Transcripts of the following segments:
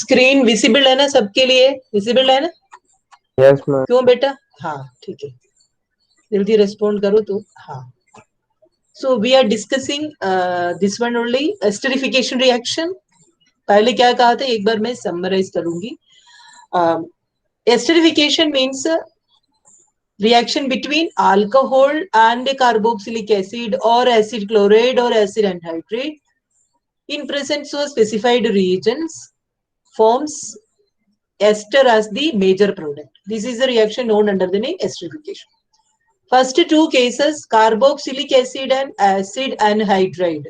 Screen visible है ना सबके लिए? विजिबल है ना? Yes ma'am. क्यों बेटा? हाँ ठीक है, जल्दी रेस्पॉन्ड करो तो। हाँ, so we are discussing this one only, esterification reaction. पहले क्या कहा था एक बार मैं समराइज करूंगी. Esterification means reaction between alcohol and carboxylic acid or acid chloride or acid anhydride in presence of specified reagents forms ester as the major product. This is the reaction known under the name esterification. First two cases, carboxylic acid and acid anhydride.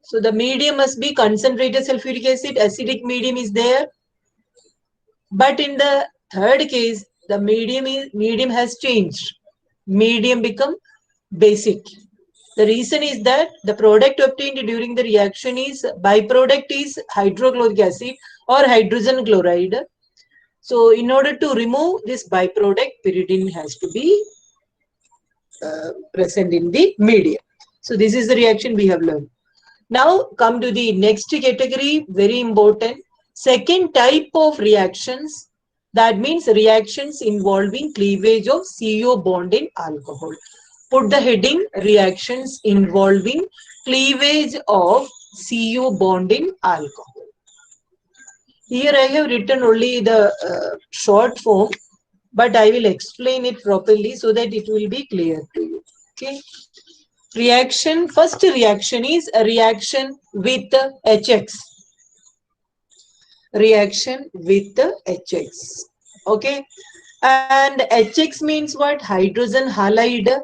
So the medium must be concentrated sulfuric acid, acidic medium is there. But in the third case, the medium has changed. Medium become basic. The reason is that the product obtained during the reaction is byproduct is hydrochloric acid or hydrogen chloride. So in order to remove this byproduct, pyridine has to be present in the medium. So this is the reaction we have learned. Now come to the next category, very important. Second type of reactions, that means reactions involving cleavage of CO bond in alcohol. Put the heading reactions involving cleavage of CO bond in alcohol. Here I have written only the short form, but I will explain it properly so that it will be clear to you. Okay. Reaction, first reaction is a reaction with HX. Reaction with HX. Okay. And HX means what? Hydrogen halide.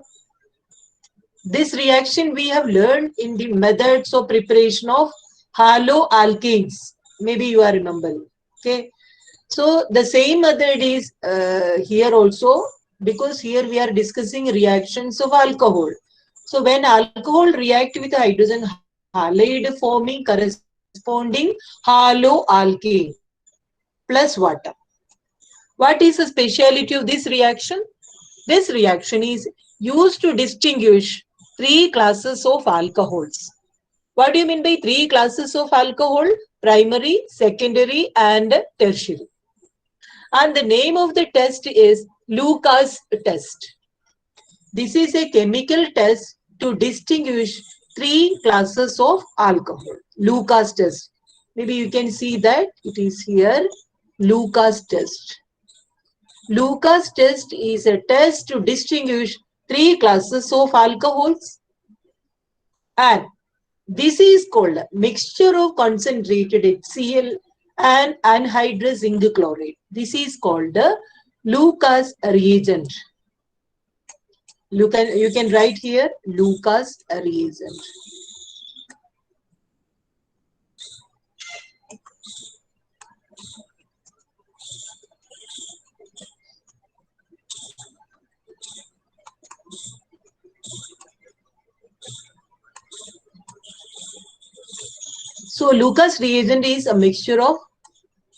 This reaction we have learned in the methods of preparation of haloalkanes. Maybe you are remembering. Okay. So the same method is here also, because here we are discussing reactions of alcohol. So when alcohol react with hydrogen halide forming corresponding haloalkane plus water. What is the speciality of this reaction? This reaction is used to distinguish three classes of alcohols. What do you mean by three classes of alcohol? Primary, secondary, and tertiary. And the name of the test is Lucas test. This is a chemical test to distinguish three classes of alcohol. Lucas test. Maybe you can see that it is here. Lucas test. Lucas test is a test to distinguish three classes of alcohols. And this is called a mixture of concentrated HCl and anhydrous zinc chloride. This is called the Lucas reagent. You can write here Lucas reagent. So Lucas reagent is a mixture of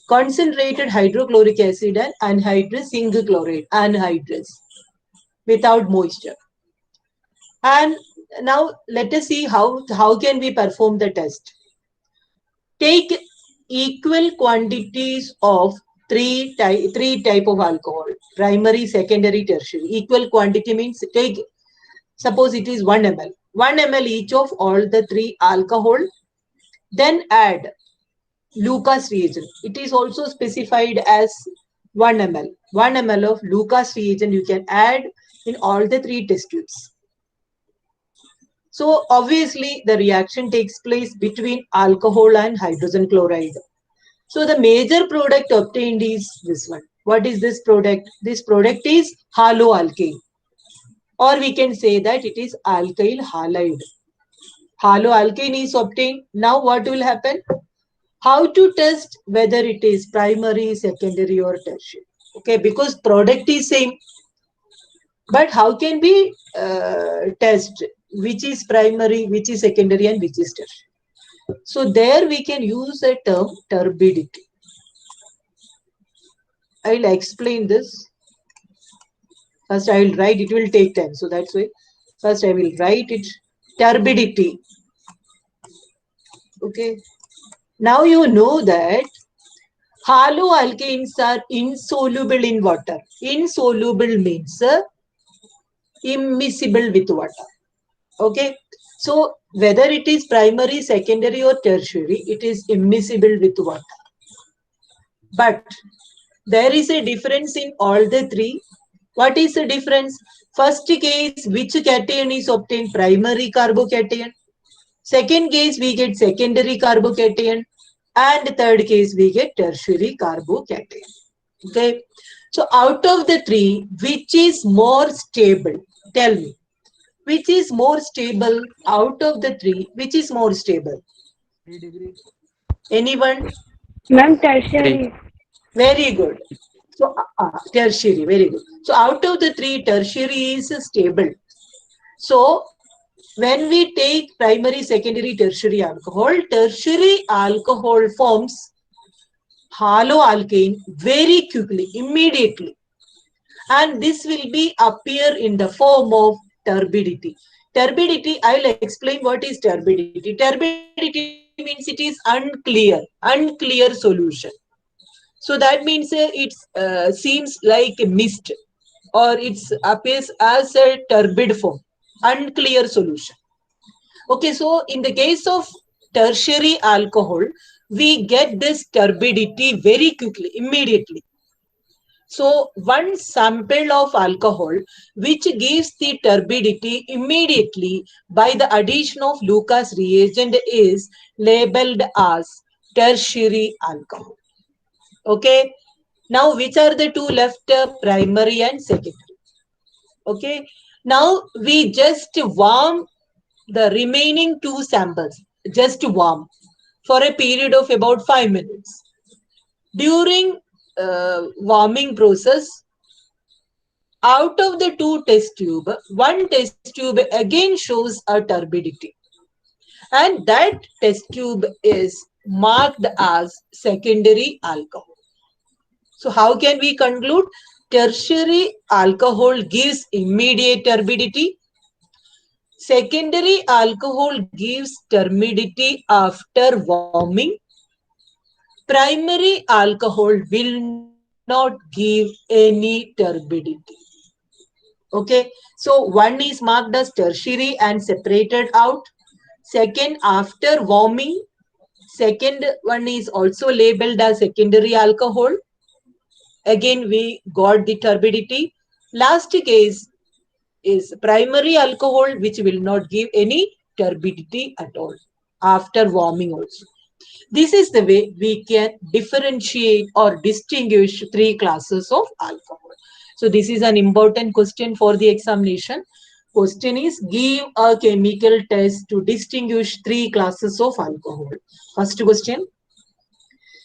concentrated hydrochloric acid and anhydrous zinc chloride, anhydrous, without moisture. And now let us see how can we perform the test. Take equal quantities of three type of alcohol: primary, secondary, tertiary. Equal quantity means take, suppose it is 1 ml. 1 ml each of all the three alcohol. Then add Lucas reagent. It is also specified as 1 ml. 1 ml of Lucas reagent you can add in all the three test tubes. So obviously the reaction takes place between alcohol and hydrogen chloride. So the major product obtained is this one. What is this product? This product is haloalkane. Or we can say that it is alkyl halide. Haloalkane is obtained. Now what will happen? How to test whether it is primary, secondary or tertiary? Okay, because product is same. But how can we test which is primary, which is secondary and which is tertiary? So there we can use a term turbidity. I will explain this. First I will write, it will take time. So that's why first I will write it, turbidity. Okay. Now you know that haloalkanes are insoluble in water. Insoluble means immiscible with water. Okay. So whether it is primary, secondary or tertiary, it is immiscible with water. But there is a difference in all the three. What is the difference? First case, which cation is obtained? Primary carbocation. Second case, we get secondary carbocation. And third case, we get tertiary carbocation. Okay. So out of the three, which is more stable? Tell me. Which is more stable out of the three? Which is more stable? 3 degree. Anyone? Ma'am, tertiary. Very good. So tertiary, very good. So out of the three, tertiary is stable. So when we take primary, secondary, tertiary alcohol forms haloalkane very quickly, immediately. And this will be appear in the form of turbidity. Turbidity, I'll explain what is turbidity. Turbidity means it is unclear solution. So that means it seems like a mist, or it appears as a turbid form, unclear solution. Okay, so in the case of tertiary alcohol, we get this turbidity very quickly, immediately. So one sample of alcohol which gives the turbidity immediately by the addition of Lucas reagent is labeled as tertiary alcohol. Okay. Now which are the two left? Primary and secondary. Okay. Now we just warm the remaining two samples. Just warm for a period of about 5 minutes. During warming process, out of the two test tube, one test tube again shows a turbidity. And that test tube is marked as secondary alcohol. So how can we conclude? Tertiary alcohol gives immediate turbidity. Secondary alcohol gives turbidity after warming. Primary alcohol will not give any turbidity. Okay, so one is marked as tertiary and separated out. Second, after warming, second one is also labeled as secondary alcohol. Again, we got the turbidity. Last case is primary alcohol, which will not give any turbidity at all after warming also. This is the way we can differentiate or distinguish three classes of alcohol. So this is an important question for the examination. Question is, give a chemical test to distinguish three classes of alcohol. First question.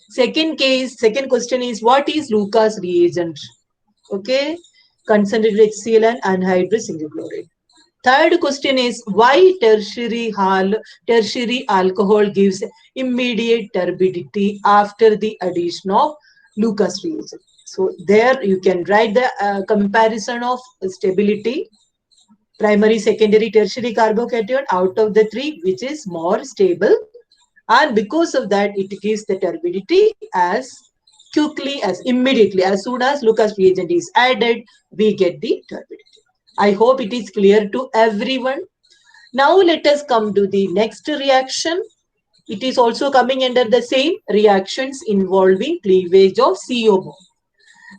Second question is, what is Lucas reagent? Okay, concentrated HCl and anhydrous silver chloride. Third question is, why tertiary alcohol gives immediate turbidity after the addition of Lucas reagent? So there you can write the comparison of stability, primary, secondary, tertiary carbocation out of the three, which is more stable. And because of that, it gives the turbidity as quickly, as immediately, as soon as Lucas reagent is added, we get the turbidity. I hope it is clear to everyone. Now let us come to the next reaction. It is also coming under the same reactions involving cleavage of CO bond.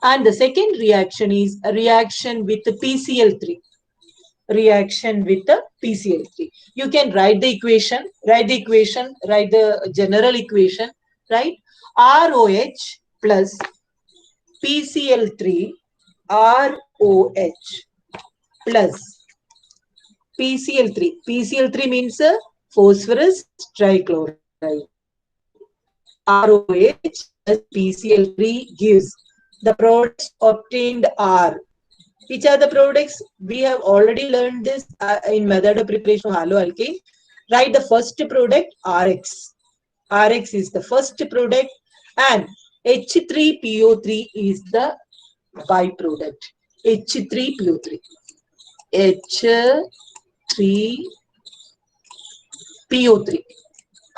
And the second reaction is a reaction with the PCl3. Reaction with the PCl3. You can write the equation, write the general equation, right? ROH plus PCl3, ROH plus PCl3. PCl3 means phosphorus trichloride. ROH plus PCl3 gives the products obtained are. Which are the products? We have already learned this in method of preparation of haloalkane. Write the first product RX. RX is the first product and H3PO3 is the byproduct. H3PO3. H3PO3.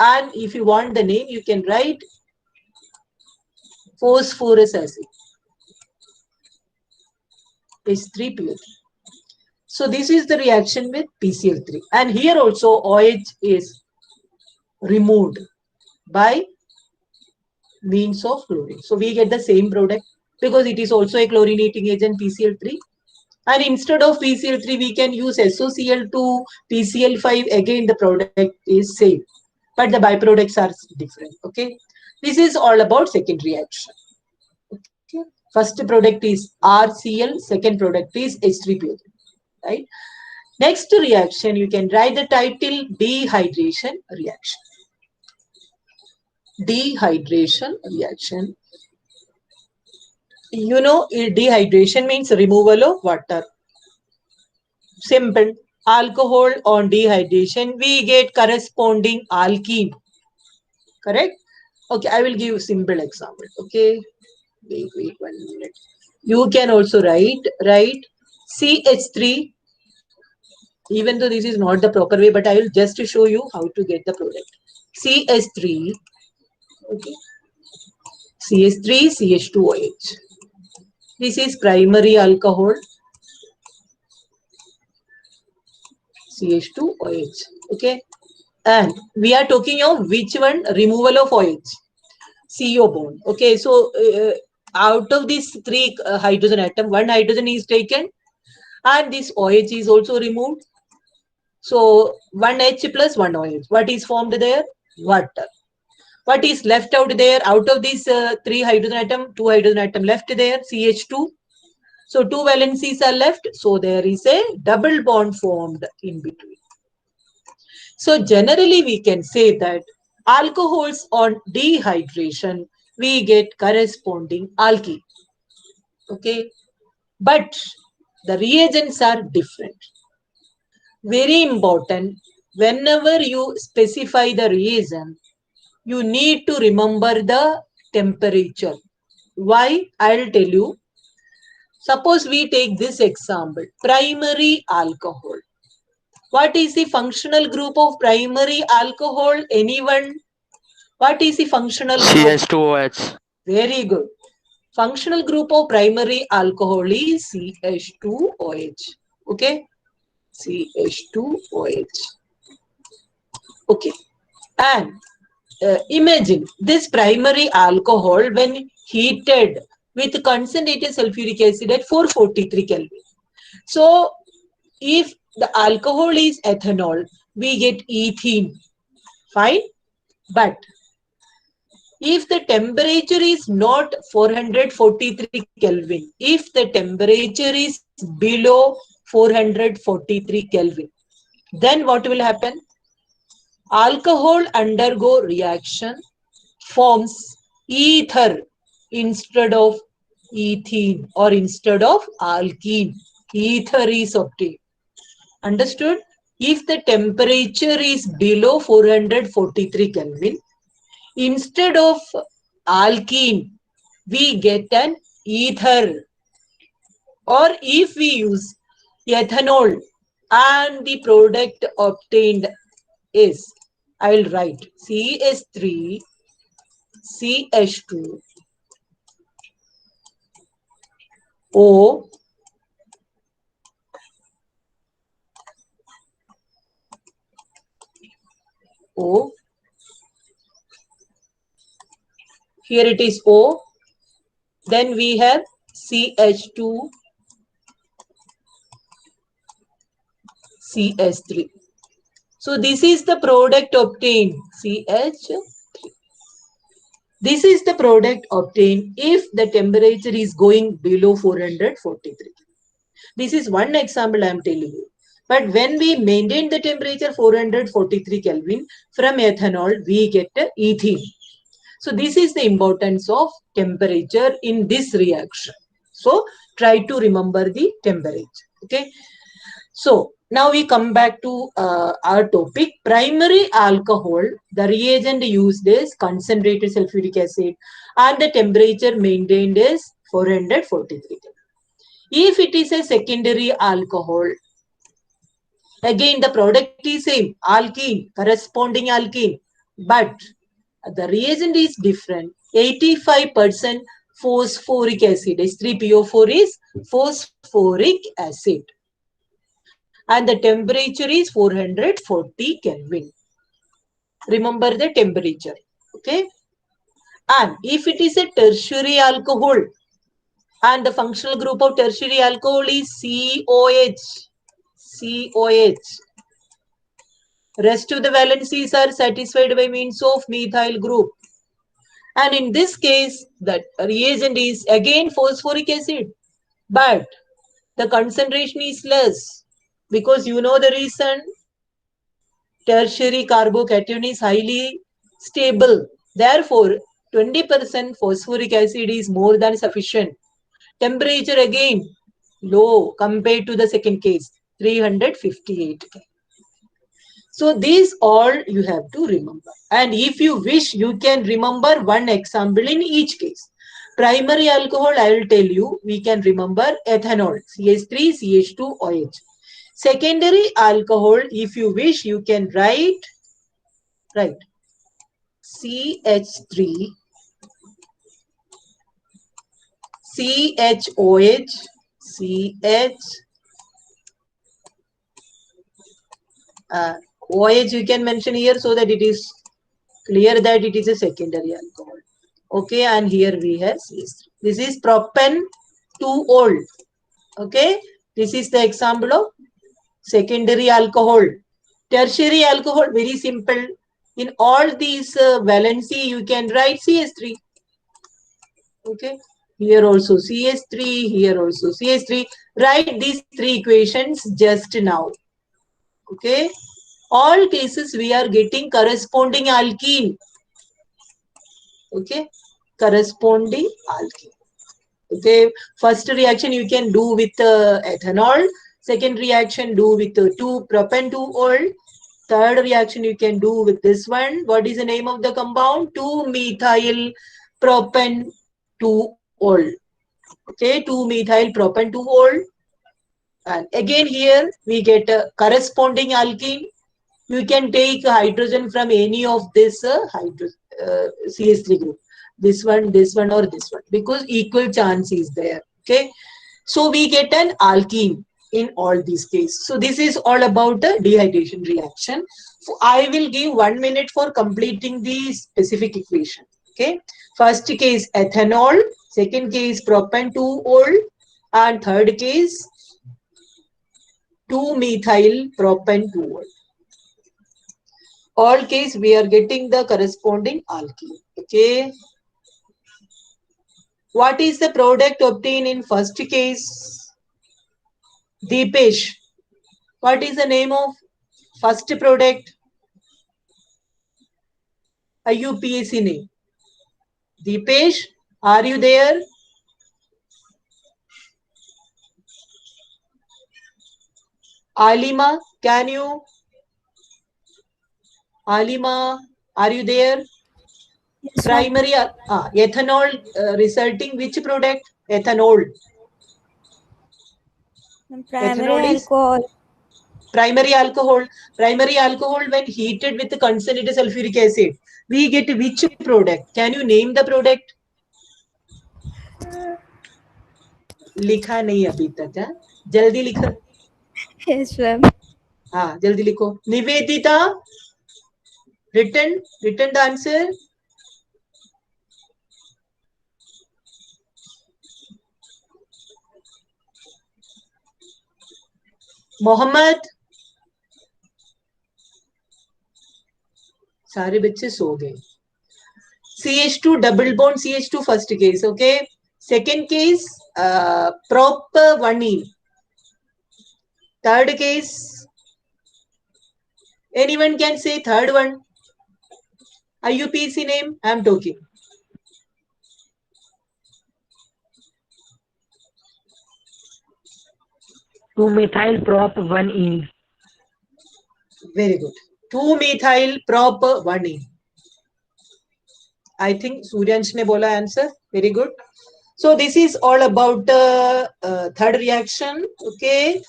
And if you want the name, you can write phosphorus acid, H3PO3. So this is the reaction with PCl3. And here also OH is removed by means of chlorine. So we get the same product because it is also a chlorinating agent, PCl3. And instead of PCl3, we can use SOCl2, PCl5. Again, the product is same, but the byproducts are different. Okay, this is all about second reaction. Okay, first product is RCl, second product is H3PO3. Right. Next reaction, you can write the title dehydration reaction. Dehydration reaction. You know, dehydration means removal of water. Simple. Alcohol on dehydration, we get corresponding alkene. Correct? Okay, I will give simple example. Okay, wait 1 minute. You can also write CH3. Even though this is not the proper way, but I will just show you how to get the product. CH3. Okay. CH3, CH2OH. This is primary alcohol. CH2OH. Okay. And we are talking of which one? Removal of OH. CO bond. Okay. So out of these three hydrogen atom, one hydrogen is taken and this OH is also removed. So 1H plus 1 OH. What is formed there? Water. What is left out there? Out of these three hydrogen atom, two hydrogen atom left there, CH2. So two valencies are left. So there is a double bond formed in between. So generally we can say that alcohols on dehydration, we get corresponding alkene. Okay. But the reagents are different. Very important. Whenever you specify the reagent, you need to remember the temperature. Why? I'll tell you. Suppose we take this example, primary alcohol. What is the functional group of primary alcohol? Anyone? What is the functional group? CH2OH. Very good. Functional group of primary alcohol is CH2OH. Okay? CH2OH. Okay. And imagine this primary alcohol when heated with concentrated sulfuric acid at 443 Kelvin. So if the alcohol is ethanol, we get ethene. Fine. But if the temperature is not 443 Kelvin, if the temperature is below 443 Kelvin, then what will happen? Alcohol undergo reaction, forms ether instead of ethene or instead of alkene. Ether is obtained. Understood? If the temperature is below 443 Kelvin, instead of alkene, we get an ether. Or if we use ethanol and the product obtained is, I will write CH3, CH2, O, O. Here it is O. Then we have CH2, CH3. So this is the product obtained, CH3. This is the product obtained if the temperature is going below 443. This is one example I am telling you. But when we maintain the temperature 443 Kelvin, from ethanol, we get ethene. So this is the importance of temperature in this reaction. So try to remember the temperature. Okay. So now we come back to our topic. Primary alcohol, the reagent used is concentrated sulfuric acid and the temperature maintained is 443 Kelvin. If it is a secondary alcohol, again the product is same, alkene, corresponding alkene. but the reagent is different. 85% phosphoric acid, H3PO4 is phosphoric acid. And the temperature is 440 Kelvin. Remember the temperature. Okay. And if it is a tertiary alcohol, and the functional group of tertiary alcohol is COH. COH. Rest of the valencies are satisfied by means of methyl group. And in this case, the reagent is again phosphoric acid. But the concentration is less. Because you know the reason, tertiary carbocation is highly stable. Therefore, 20% phosphoric acid is more than sufficient. Temperature again low compared to the second case, 358 K. So these all you have to remember. And if you wish, you can remember one example in each case. Primary alcohol, I will tell you, we can remember ethanol, CH3, CH2, OH. Secondary alcohol, if you wish, you can write CH3, CHOH, CH, OH you can mention here so that it is clear that it is a secondary alcohol. Okay, and here we have CH3. This is propan 2-ol. Okay, this is the example of secondary alcohol. Tertiary alcohol, very simple. In all these valency, you can write CH3. Okay, here also CH3, here also CH3. Write these three equations just now. Okay, all cases we are getting corresponding alkene. Okay, corresponding alkene. Okay, first reaction you can do with ethanol. Second reaction do with 2-propan-2-ol. Third reaction you can do with this one. What is the name of the compound? 2-methyl-propan-2-ol. Okay, 2-methyl-propan-2-ol. And again here we get a corresponding alkene. You can take hydrogen from any of this CH3 group. This one, or this one, because equal chance is there. Okay, so we get an alkene in all these cases. So this is all about the dehydration reaction. So I will give 1 minute for completing the specific equation. Okay, first case ethanol, second case propan-2-ol, and third case 2-methyl-propan-2-ol. All case we are getting the corresponding alkene. Okay. What is the product obtained in first case? Deepesh. What is the name of first product? IUPAC name. Deepesh, are you there? Alima, can you? Alima, are you there? Yes, Primary ethanol resulting which product? Ethanol. primary Ethanol is alcohol. primary alcohol. Primary alcohol when heated with concentrated sulfuric acid, we get which product? Can you name the product? लिखा नहीं अभी तक है, जल्दी लिखो. Yes, ma'am. हाँ जल्दी लिखो. Nivedita, written the answer. Mohammad, सारे बच्चे सो गए. CH2 double bond CH2 first case. Okay, second case prop 1-ene. Third case, anyone can say third one? IUPAC name I am talking. Two methyl prop 1-ene. Very good. 2-methyl prop 1-ene. I think Suryansh ne bola answer. Very good. So this is all about third reaction. Okay.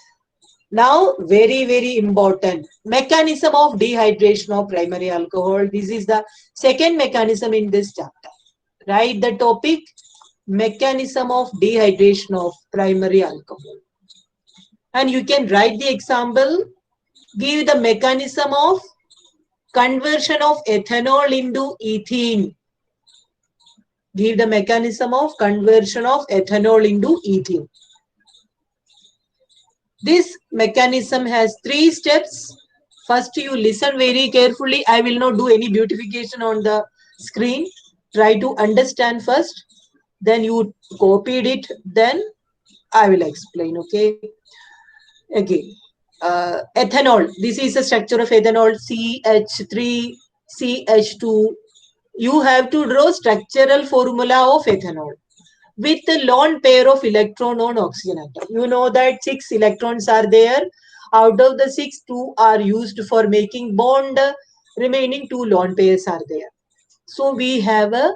Now, very, very important mechanism of dehydration of primary alcohol. This is the second mechanism in this chapter. Write the topic mechanism of dehydration of primary alcohol. And you can write the example, give the mechanism of conversion of ethanol into ethene. Give the mechanism of conversion of ethanol into ethene. This mechanism has 3 steps. First, you listen very carefully. I will not do any beautification on the screen. Try to understand first. Then you copied it. Then I will explain. Okay. Again, ethanol. This is the structure of ethanol. CH3, CH2. You have to draw structural formula of ethanol with a lone pair of electron on oxygen atom. You know that 6 electrons are there. Out of the 6, 2 are used for making bond. Remaining 2 lone pairs are there. So we have a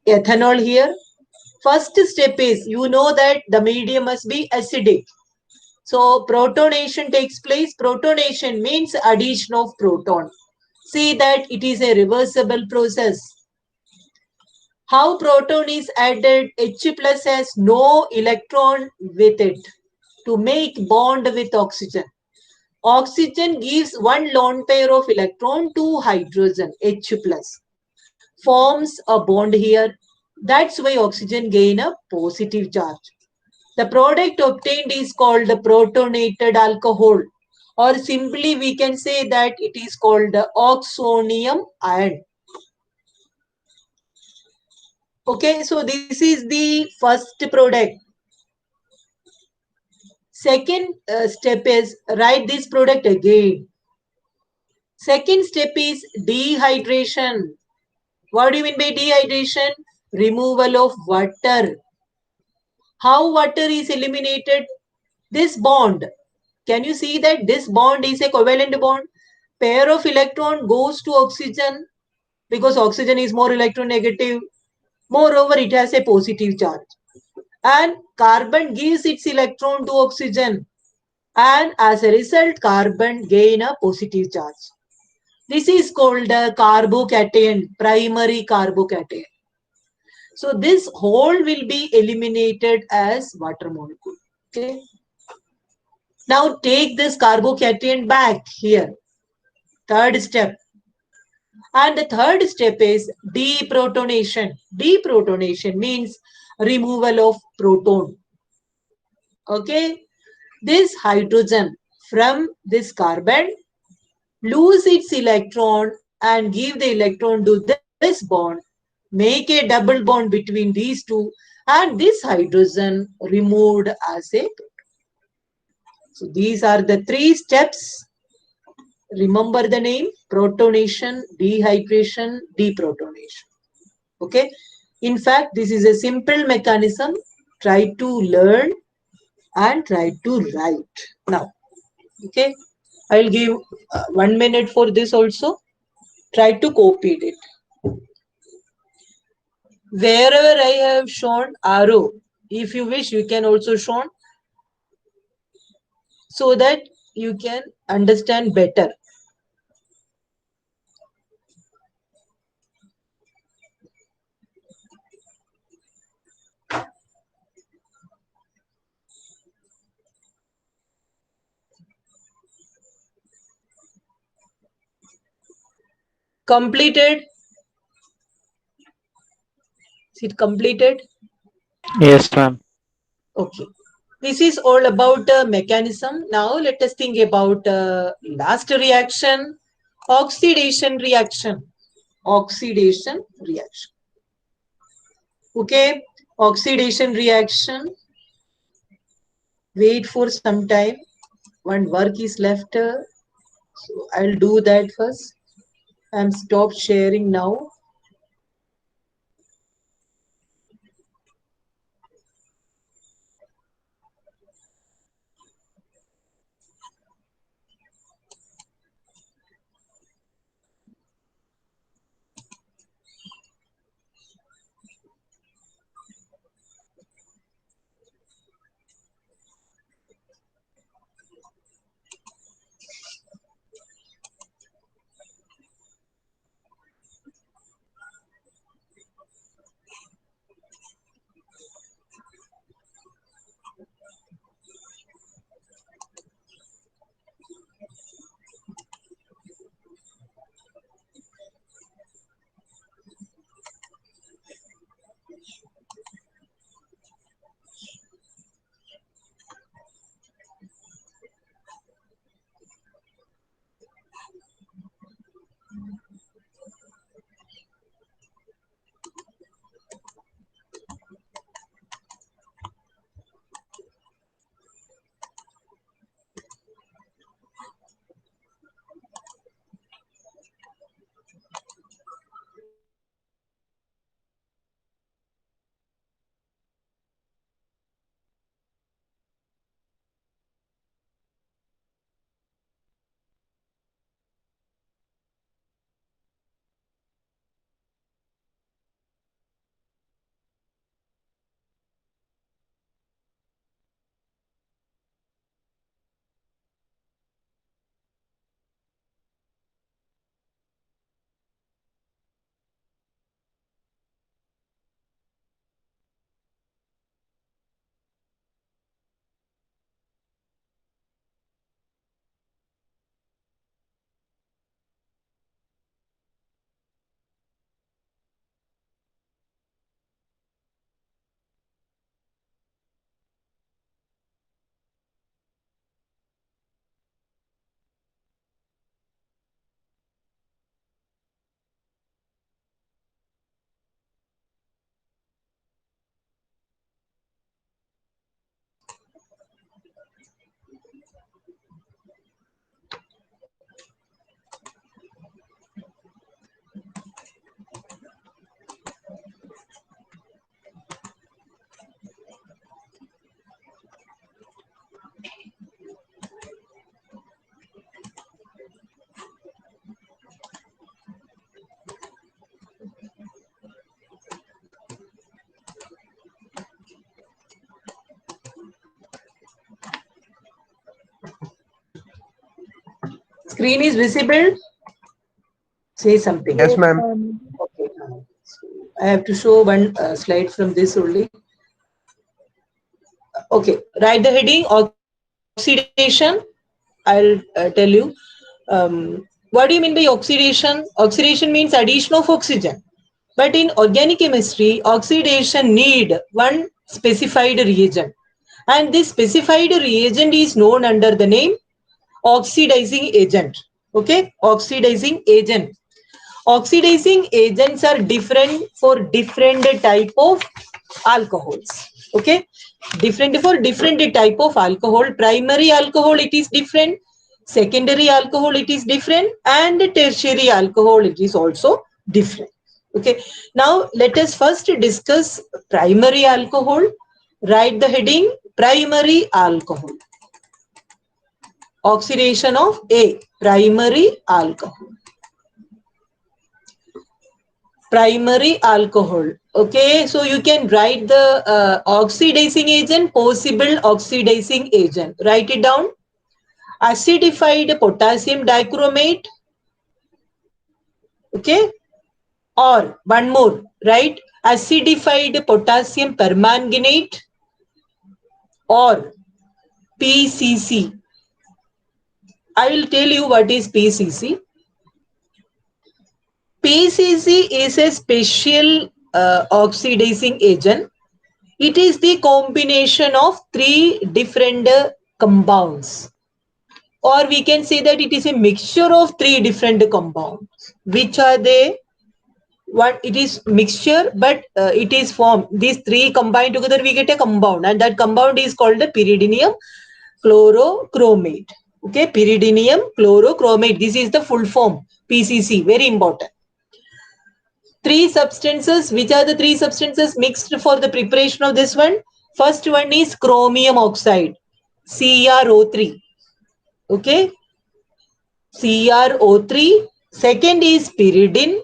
ethanol here. First step is, you know that the medium must be acidic. So protonation takes place. Protonation means addition of proton. See that it is a reversible process. How proton is added? H plus has no electron with it to make bond with oxygen. Oxygen gives one lone pair of electron to hydrogen, H plus. Forms a bond here. That's why oxygen gain a positive charge. The product obtained is called the protonated alcohol, or simply we can say that it is called the oxonium ion. Okay, so this is the first product. Second step is write this product again. Second step is dehydration. What do you mean by dehydration? Removal of water. How water is eliminated? This bond. Can you see that this bond is a covalent bond? Pair of electron goes to oxygen because oxygen is more electronegative. Moreover, it has a positive charge. And carbon gives its electron to oxygen. And as a result, carbon gain a positive charge. This is called a carbocation, primary carbocation. So this whole will be eliminated as water molecule. Okay. Now take this carbocation back here. Third step. And the third step is deprotonation. Deprotonation means removal of proton. Okay. This hydrogen from this carbon lose its electron and give the electron to this bond, make a double bond between these two, and this hydrogen removed as a proton. So these are the 3 steps. Remember the name: protonation, dehydration, deprotonation. Okay. In fact, this is a simple mechanism. Try to learn and try to write. Now, okay, I'll give 1 minute for this also. Try to copy it. Wherever I have shown arrow, if you wish, you can also show so that you can understand better. Completed? Is it completed? Yes, ma'am. Okay. This is all about mechanism. Now let us think about last reaction, oxidation reaction. Oxidation reaction. Okay. Oxidation reaction. Wait for some time. One work is left. So I'll do that first. I'm stop sharing now. Screen is visible? Say something. Yes, ma'am. Okay. So I have to show one slide from this only. Okay. Write the heading oxidation. I'll tell you. What do you mean by oxidation? Oxidation means addition of oxygen. But in organic chemistry, oxidation need one specified reagent. And this specified reagent is known under the name oxidizing agent. Okay, oxidizing agent. Oxidizing agents are different for different type of alcohols. Okay, different for different type of alcohol. Primary alcohol it is different, secondary alcohol it is different, and tertiary alcohol it is also different. Okay, now let us first discuss primary alcohol. Write the heading primary alcohol. Oxidation of A, primary alcohol. Primary alcohol. Okay, so you can write the oxidizing agent, possible oxidizing agent. Write it down. Acidified potassium dichromate. Okay, or one more, right? Acidified potassium permanganate or PCC. I will tell you what is PCC. PCC is a special oxidizing agent. It is the combination of three different compounds, or we can say that it is a mixture of three different compounds. Which are they? What it is mixture, but it is formed. These three combined together, we get a compound, and that compound is called the pyridinium chlorochromate. Okay, pyridinium chlorochromate. This is the full form. PCC, very important. Three substances. Which are the three substances mixed for the preparation of this one? First one is chromium oxide, CrO3. Okay, CrO3. Second is pyridine.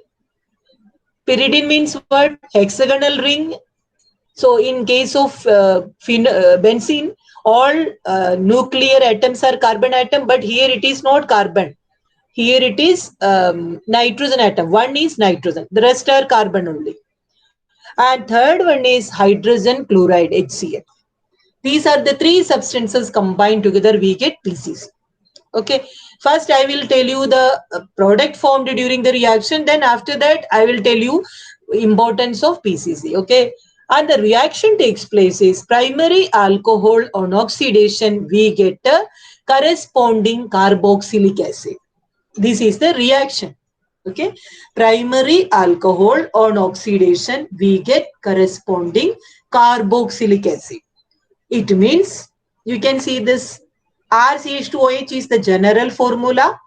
Pyridine means what? Hexagonal ring. So in case of benzene, all nuclear atoms are carbon atom, but here it is not carbon. Here it is nitrogen atom. One is nitrogen. The rest are carbon only. And third one is hydrogen chloride, HCl. These are the three substances combined together, we get PCC. Okay. First, I will tell you the product formed during the reaction. Then after that, I will tell you importance of PCC. Okay. And the reaction takes place is primary alcohol on oxidation, we get a corresponding carboxylic acid. This is the reaction. Okay, primary alcohol on oxidation, we get corresponding carboxylic acid. It means you can see this RCH2OH is the general formula,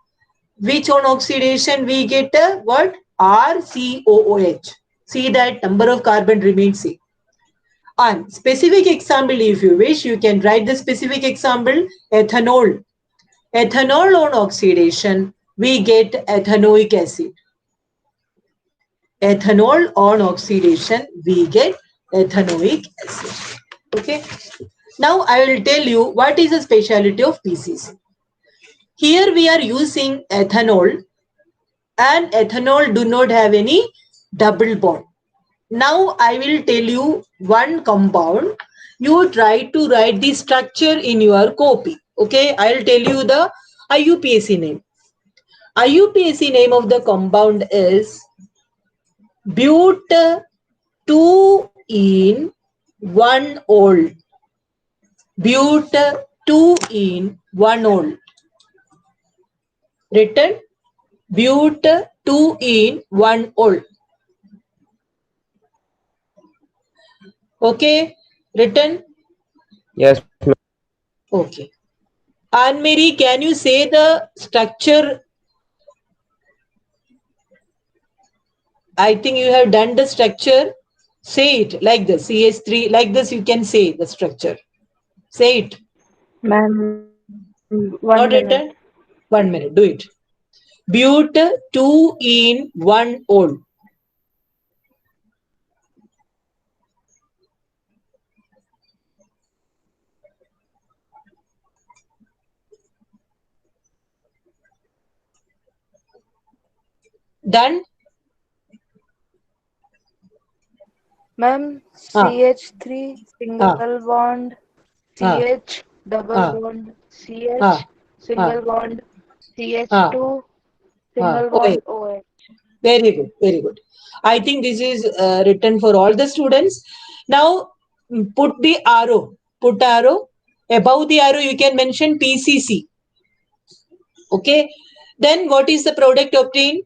which on oxidation we get a what? RCOOH. See that number of carbon remains same. And specific example, if you wish, you can write the specific example, ethanol. Ethanol on oxidation, we get ethanoic acid. Ethanol on oxidation, we get ethanoic acid. Okay. Now I will tell you what is the speciality of PCC. Here we are using ethanol, and ethanol do not have any double bond. Now I will tell you one compound. You try to write the structure in your copy. Okay, I will tell you the IUPAC name. IUPAC name of the compound is but 2 in 1 ol. But 2 in 1 ol. Written but 2 in 1 ol. Okay, written. Yes, ma'am. Okay. Anne Marie, can you say the structure? I think you have done the structure. Say it like this. CH3, like this you can say the structure. Say it. Ma'am, one Not minute. written? 1 minute. Do it. But 2 in 1 ol. Done? Ma'am, Ah, CH3 ah, single bond, ah, CH double ah, bond, ah, CH ah, single bond, ah, CH2 ah. single OH. bond OH. Very good, very good. I think this is written for all the students. Now, put the arrow. Put arrow. Above the arrow, you can mention PCC. Okay. Then what is the product obtained?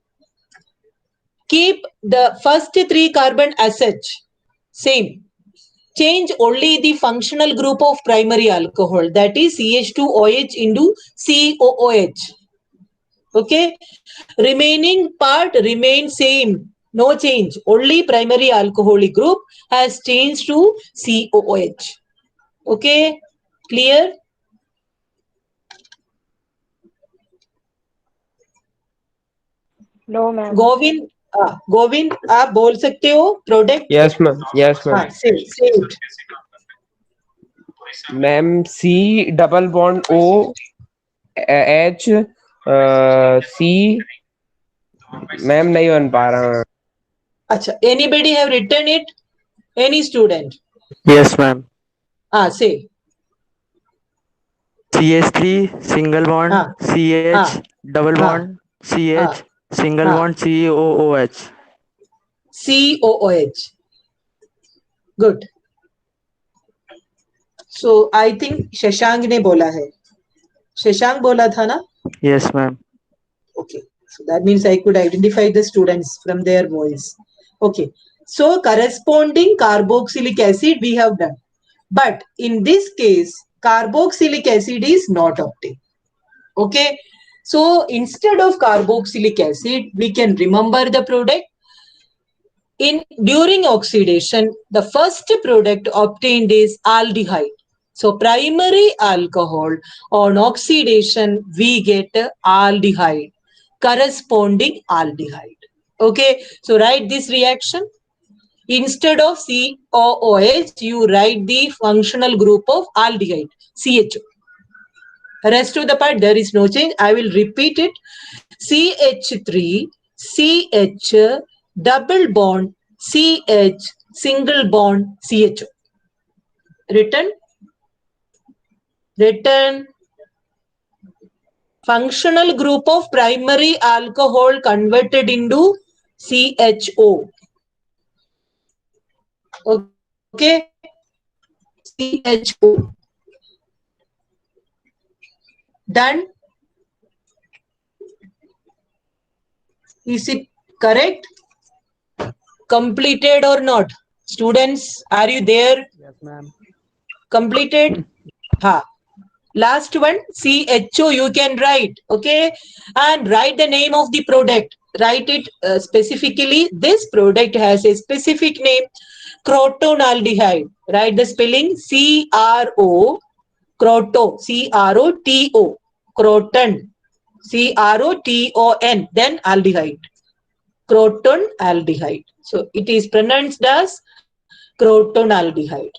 Keep the first three carbon as such. Same. Change only the functional group of primary alcohol, that is CH2OH into COOH. Okay. Remaining part remains same. No change. Only primary alcoholic group has changed to COOH. Okay. Clear? No, ma'am. Govind Govind आप बोल सकते हो product Yes, ma'am. Yes, ma'am. हाँ से it Ma'am, C double bond O H C. Ma'am नहीं बन पा रहा. अच्छा anybody have written it any student Yes, ma'am. हाँ से CH3 single bond, हाँ हाँ CH double हाँ bond, हाँ CH single हाँ bond, COOH. COOH good so I think Shashank ने बोला है शशांक बोला था ना Yes, ma'am. okay so that means I could identify the students from their voice okay so corresponding carboxylic acid we have done but in this case carboxylic acid is not obtained okay so instead of carboxylic acid we can remember the product in during oxidation the first product obtained is aldehyde so primary alcohol on oxidation we get aldehyde corresponding aldehyde okay so write this reaction instead of COOH you write the functional group of aldehyde CHO rest of the part there is no change I will repeat it CH3 CH double bond CH single bond CHO written functional group of primary alcohol converted into CHO okay CHO done is it correct completed or not students are you there Yes, ma'am. completed ha last one CHO you can write okay and write the name of the product write it specifically this product has a specific name crotonaldehyde write the spelling croto croton croton then aldehyde croton aldehyde so it is pronounced as crotonaldehyde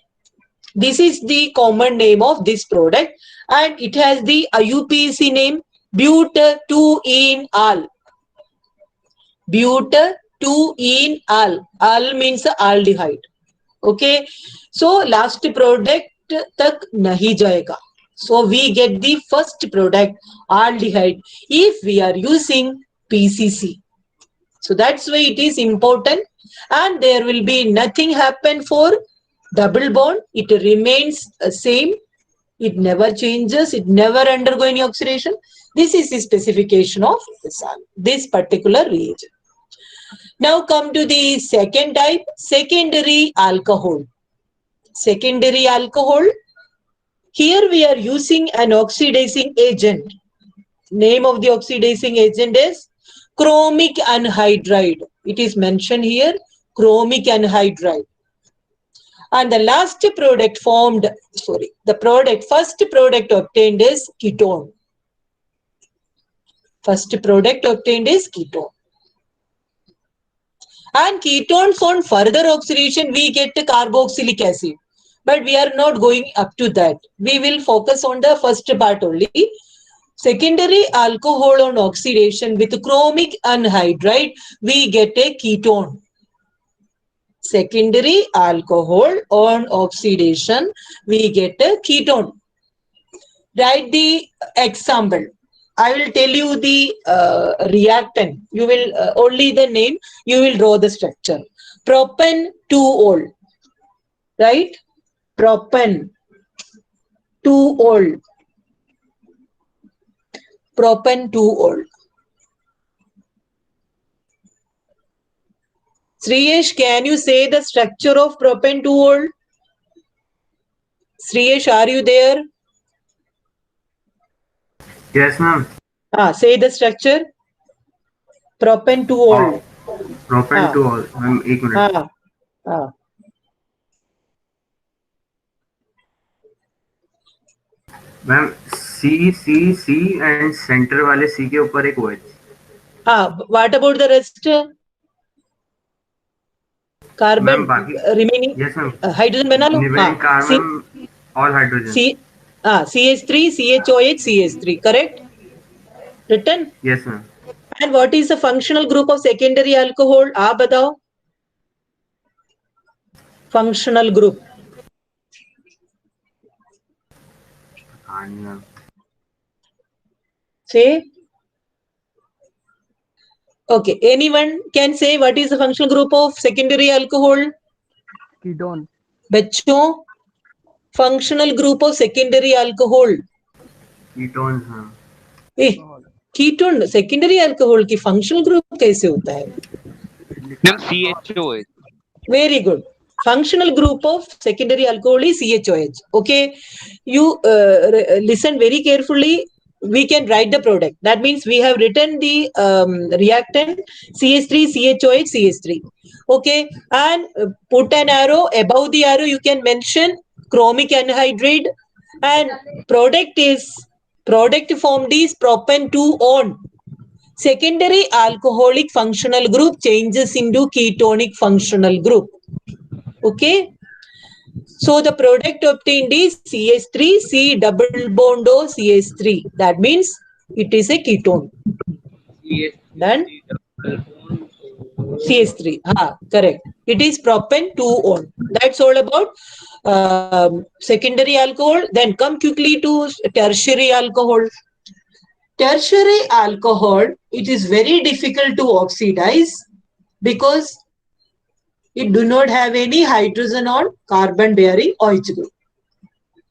this is the common name of this product and it has the IUPAC name but-2-enal. But-2-enal. Al means aldehyde. Okay. So last product tak nahi jayega. So we get the first product aldehyde if we are using PCC. So that's why it is important and there will be nothing happen for double bond. It remains same. It never changes. It never undergo any oxidation. This is the specification of this particular reagent. Now come to the second type, secondary alcohol. Secondary alcohol. Here we are using an oxidizing agent. Name of the oxidizing agent is chromic anhydride. It is mentioned here, chromic anhydride. And the last product formed, first product obtained is ketone. First product obtained is ketone. And ketones on further oxidation, we get carboxylic acid. But we are not going up to that. We will focus on the first part only. secondary alcohol on oxidation with chromic anhydride, we get a ketone. Secondary alcohol on oxidation, we get a ketone. Write the example. I will tell you the reactant. You will only the name. You will draw the structure. Propan 2-ol. Right? Propan 2-ol. Propan 2-ol. Sriyesh, can you say the structure of propan 2-ol? Sriyesh, are you there? Yes, ma'am. Say the structure. Propan 2-ol. Propan 2-ol. Ma'am, 1 minute. Ma'am C and centre वाले C के ऊपर एक OH. What about the rest? Carbon remaining. Yes, ma'am. Hydrogen बना लो. Remaining carbon, all hydrogen. CH3, CHOH, CH3. Correct? Written? Yes, ma'am. And what is the functional group of secondary alcohol? आप बताओ. Functional group. Say. Okay. Anyone can say what is the functional group of secondary alcohol? Ketone. बच्चों, functional group of secondary alcohol. Ketones, हाँ. Ketone secondary alcohol की functional group कैसे होता है? CHOH. Very good. Functional group of secondary alcohol is CHOH. Okay. You listen very carefully. We can write the product. That means we have written the reactant CH3, CHOH, CH3. Okay. And put an arrow. Above the arrow, you can mention chromic anhydride. And product formed is propan 2-on. Secondary alcoholic functional group changes into ketonic functional group. Okay. So the product obtained is CH3, C double bond O, CH3. That means it is a ketone. Then CH3. Correct. It is propan 2-on. That's all about secondary alcohol. Then come quickly to tertiary alcohol. Tertiary alcohol, it is very difficult to oxidize because it do not have any hydrogen or carbon bearing OH group.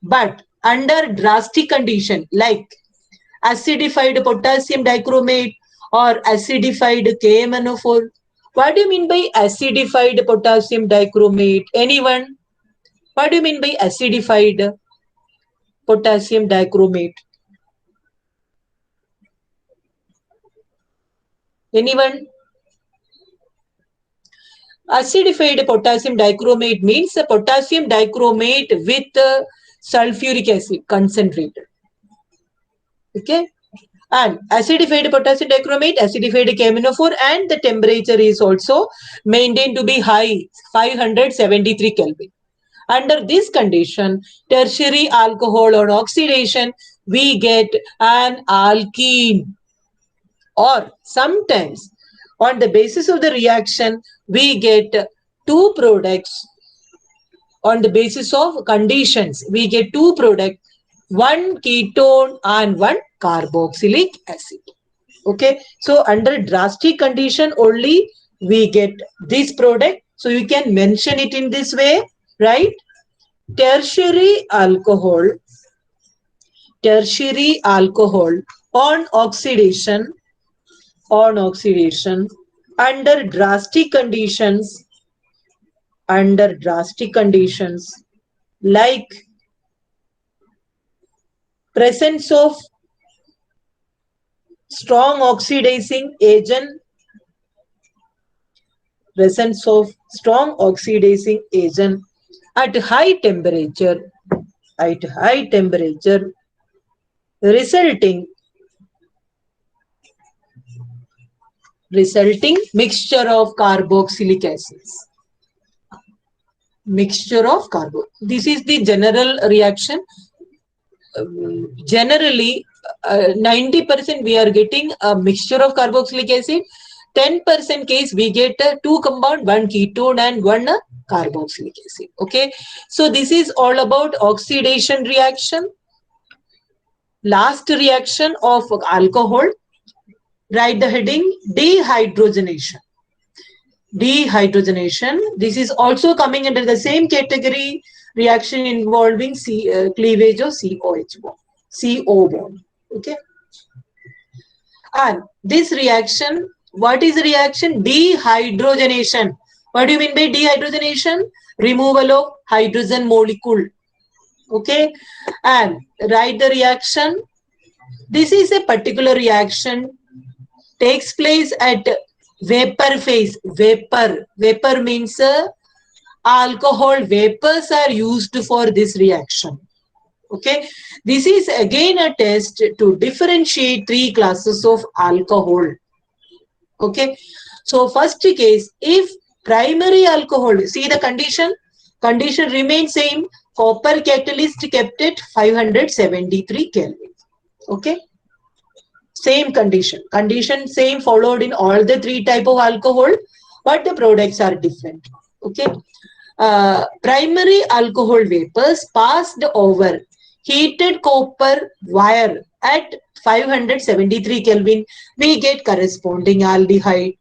But under drastic condition like acidified potassium dichromate or acidified KMNO4. What do you mean by acidified potassium dichromate? Anyone? What do you mean by acidified potassium dichromate? Anyone? Acidified potassium dichromate means a potassium dichromate with sulfuric acid concentrated. Okay. And acidified potassium dichromate, acidified KMNO4, and the temperature is also maintained to be high, 573 Kelvin. Under this condition, tertiary alcohol on oxidation, we get an alkene. Or sometimes on the basis of the reaction, we get two products. On the basis of conditions, we get two products, one ketone and one carboxylic acid. Okay. So under drastic condition only, we get this product. So you can mention it in this way, right? Tertiary alcohol on oxidation under drastic conditions like presence of strong oxidizing agent at high temperature resulting mixture of carboxylic acids. This is the general reaction. generally 90% we are getting a mixture of carboxylic acid. 10% case we get two compound, one ketone and one carboxylic acid. Okay, so this is all about oxidation reaction. Last reaction of alcohol, write the heading dehydrogenation. Dehydrogenation, this is also coming under the same category, reaction involving cleavage of COH bond, CO bond. Okay, and this reaction, what is reaction? Dehydrogenation. What do you mean by dehydrogenation? Removal of hydrogen molecule. Okay, and write the reaction. This is a particular reaction, takes place at vapor phase. Vapor means alcohol vapors are used for this reaction. Okay, this is again a test to differentiate three classes of alcohol. Okay, so first case, if primary alcohol, see the condition remains same, copper catalyst kept at 573 Kelvin. Okay, same condition same followed in all the three type of alcohol, but the products are different. Okay, primary alcohol vapors passed over heated copper wire at 573 Kelvin, we get corresponding aldehyde.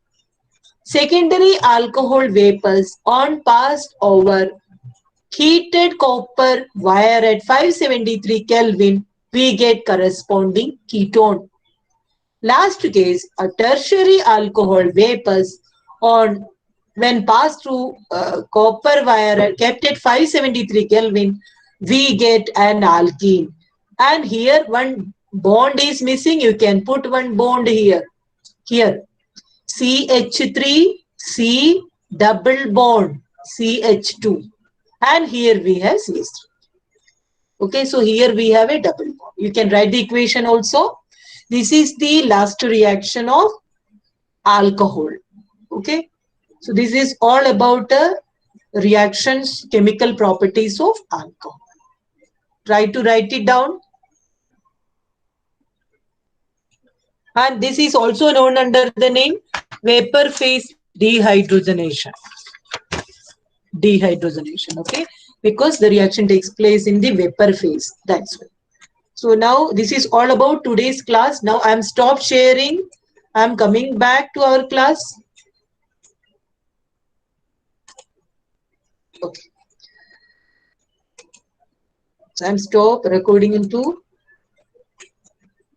Secondary alcohol vapors on passed over heated copper wire at 573 Kelvin, we get corresponding ketone. Last case, a tertiary alcohol vapors on when passed through copper wire kept at 573 Kelvin, we get an alkene. And here one bond is missing. You can put one bond here. Here, CH3C double bond CH2, and here we have CH3. Okay, so here we have a double bond. You can write the equation also. This is the last reaction of alcohol. Okay, so this is all about reactions, chemical properties of alcohol. Try to write it down. And this is also known under the name vapor phase dehydrogenation. Dehydrogenation, okay, because the reaction takes place in the vapor phase. That's why. So now this is all about today's class. Now I am stopped sharing. I am coming back to our class. Okay. So I am stop recording into